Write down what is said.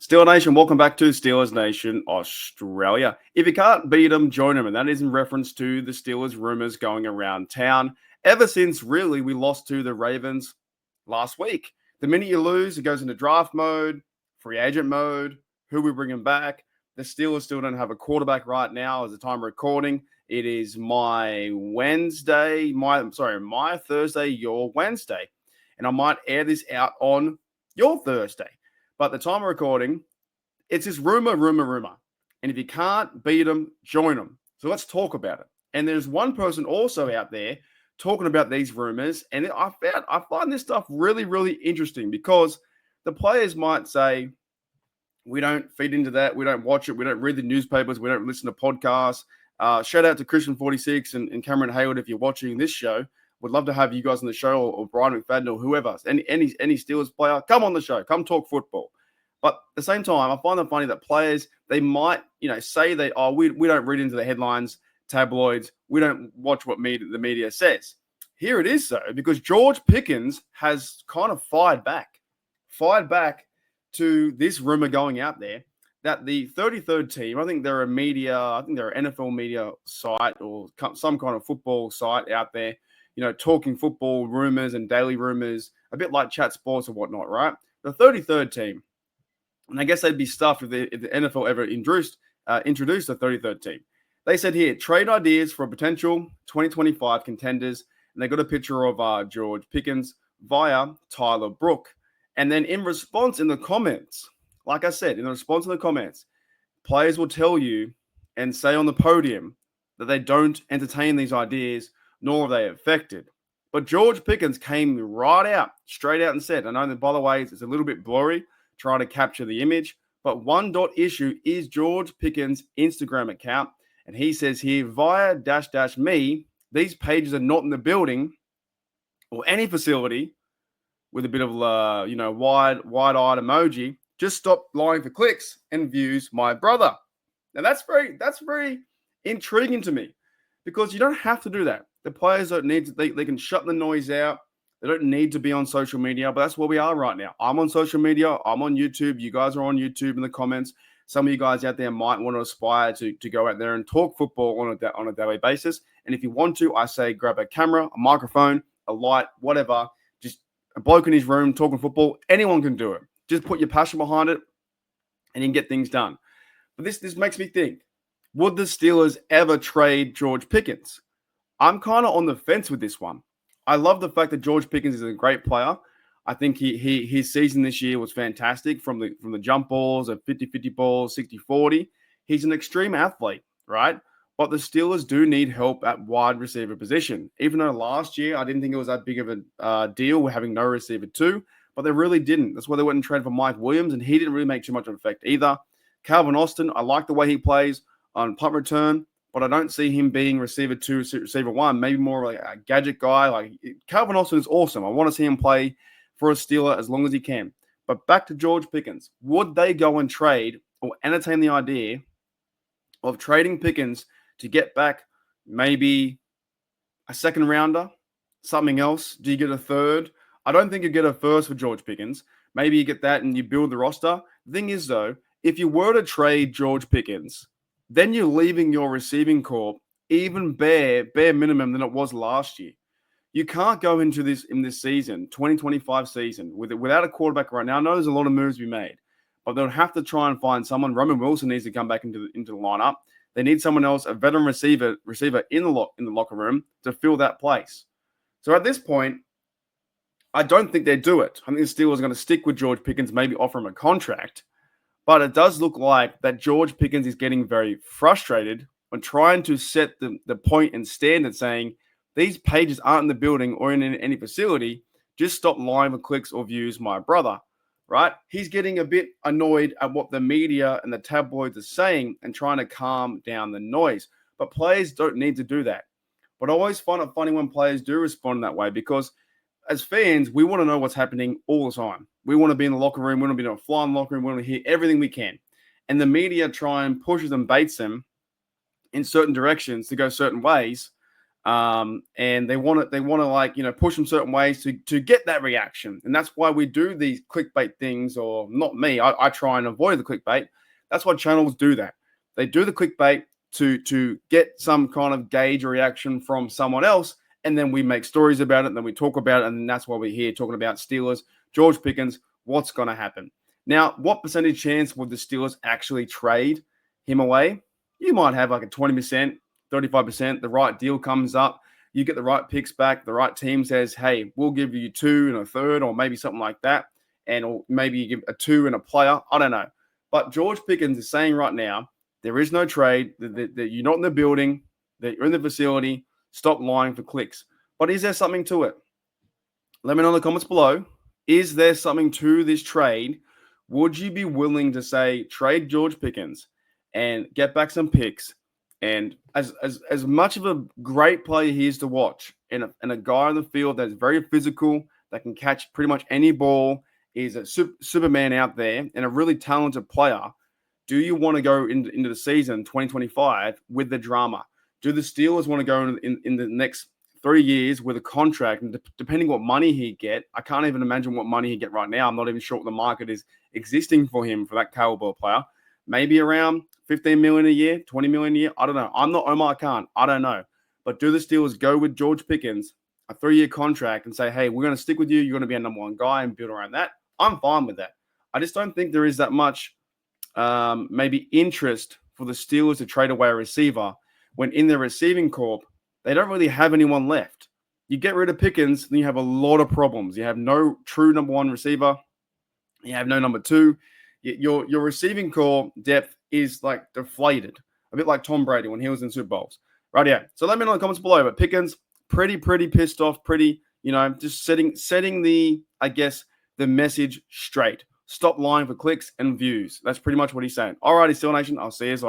Steeler Nation, welcome back to Steelers Nation Australia. If you can't beat them, join them. And that is in reference to the Steelers rumors going around town ever since really we lost to the Ravens last week. The minute you lose, it goes into draft mode, free agent mode, who we bringing back. The Steelers still don't have a quarterback right now as the time of recording. It is my Thursday, your Wednesday. And I might air this out on your Thursday. But the time of recording, it's this rumor. And if you can't beat them, join them. So let's talk about it. And there's one person also out there talking about these rumors. And I find this stuff really, really interesting because the players might say, we don't feed into that. We don't watch it. We don't read the newspapers. We don't listen to podcasts. Shout out to Christian46 and Cameron Hayward if you're watching this show. Would love to have you guys on the show, or Brian McFadden, or whoever, any Steelers player, come on the show, come talk football. But at the same time, I find it funny that players, they might, say we don't read into the headlines, tabloids, we don't watch what the media says. Here it is, though, because George Pickens has kind of fired back to this rumor going out there that the 33rd team, I think they're an NFL media site or some kind of football site out there, talking football rumors and daily rumors, a bit like Chat Sports or whatnot, right? The 33rd team, and I guess they'd be stuffed if the NFL ever introduced the 33rd team. They said here, trade ideas for potential 2025 contenders, and they got a picture of George Pickens via Tyler Brook. And then in response in the comments, like I said, players will tell you and say on the podium that they don't entertain these ideas, nor are they affected. But George Pickens came straight out and said, I know that, by the way, it's a little bit blurry trying to capture the image, but one issue is George Pickens' Instagram account. And he says here, via --me, these pages are not in the building or any facility with a bit of, wide-eyed emoji. Just stop lying for clicks and views, my brother. Now, that's very intriguing to me because you don't have to do that. The players don't need to, they can shut the noise out. They don't need to be on social media, but that's where we are right now. I'm on social media. I'm on YouTube. You guys are on YouTube in the comments. Some of you guys out there might want to aspire to go out there and talk football on a daily basis. And if you want to, I say grab a camera, a microphone, a light, whatever. Just a bloke in his room talking football. Anyone can do it. Just put your passion behind it and you can get things done. But this makes me think, would the Steelers ever trade George Pickens? I'm kind of on the fence with this one. I love the fact that George Pickens is a great player. I think his season this year was fantastic from the jump balls of 50-50 balls, 60-40. He's an extreme athlete, right? But the Steelers do need help at wide receiver position. Even though last year I didn't think it was that big of a deal with having no receiver too, but they really didn't. That's why they went and traded for Mike Williams, and he didn't really make too much of an effect either. Calvin Austin, I like the way he plays on punt return, but I don't see him being receiver 2, receiver 1, maybe more like a gadget guy. Like Calvin Austin is awesome. I want to see him play for a Steeler as long as he can. But back to George Pickens. Would they go and trade or entertain the idea of trading Pickens to get back maybe a second rounder, something else? Do you get a third? I don't think you get a first for George Pickens. Maybe you get that and you build the roster. The thing is, though, if you were to trade George Pickens, then you're leaving your receiving corps even bare minimum than it was last year. You can't go into this season, 2025 season, without a quarterback right now. I know there's a lot of moves to be made, but they'll have to try and find someone. Roman Wilson needs to come back into the lineup. They need someone else, a veteran receiver in the locker room to fill that place. So at this point, I don't think they do it. I think the Steelers are going to stick with George Pickens, maybe offer him a contract. But it does look like that George Pickens is getting very frustrated on trying to set the point and standard, saying these pages aren't in the building or in any facility. Just stop lying for clicks or views, my brother, right? He's getting a bit annoyed at what the media and the tabloids are saying and trying to calm down the noise. But players don't need to do that. But I always find it funny when players do respond that way because as fans, we want to know what's happening all the time. We want to be in the locker room. We want to be in a flying locker room. We want to hear everything we can. And the media try and pushes and baits them in certain directions to go certain ways And they want to like, push them certain ways to get that reaction. And that's why we do these clickbait things, or not me. I try and avoid the clickbait. That's why channels do that. They do the clickbait to get some kind of gauge or reaction from someone else, and then we make stories about it, and then we talk about it, and that's why we're here talking about Steelers, George Pickens, what's going to happen. Now, what percentage chance would the Steelers actually trade him away? You might have like a 20%, 35%. The right deal comes up, you get the right picks back, the right team says, hey, we'll give you 2 and a third, or maybe something like that, or maybe you give a 2 and a player. I don't know. But George Pickens is saying right now, there is no trade, that you're not in the building, that you're in the facility. Stop lying for clicks. But is there something to it? Let me know in the comments below. Is there something to this trade? Would you be willing to say trade George Pickens and get back some picks? And as much of a great player he is to watch, and a guy on the field that's very physical, that can catch pretty much any ball, is a Superman out there, and a really talented player. Do you want to go into the season 2025 with the drama? Do the Steelers want to go in the next 3 years with a contract? And depending what money he get, I can't even imagine what money he get right now. I'm not even sure what the market is existing for him, for that caliber player. Maybe around 15 million a year, 20 million a year. I don't know. I'm not Omar Khan. I don't know. But do the Steelers go with George Pickens, a 3-year contract, and say, hey, we're going to stick with you. You're going to be a number 1 guy, and build around that? I'm fine with that. I just don't think there is that much maybe interest for the Steelers to trade away a receiver, when in their receiving corp, they don't really have anyone left. You get rid of Pickens, then you have a lot of problems. You have no true number 1 receiver. You have no number 2. Your receiving core depth is like deflated, a bit like Tom Brady when he was in Super Bowls. Right, yeah. So let me know in the comments below. But Pickens, pretty pissed off, just setting the, I guess, the message straight. Stop lying for clicks and views. That's pretty much what he's saying. Alrighty, Steel Nation. I'll see you later.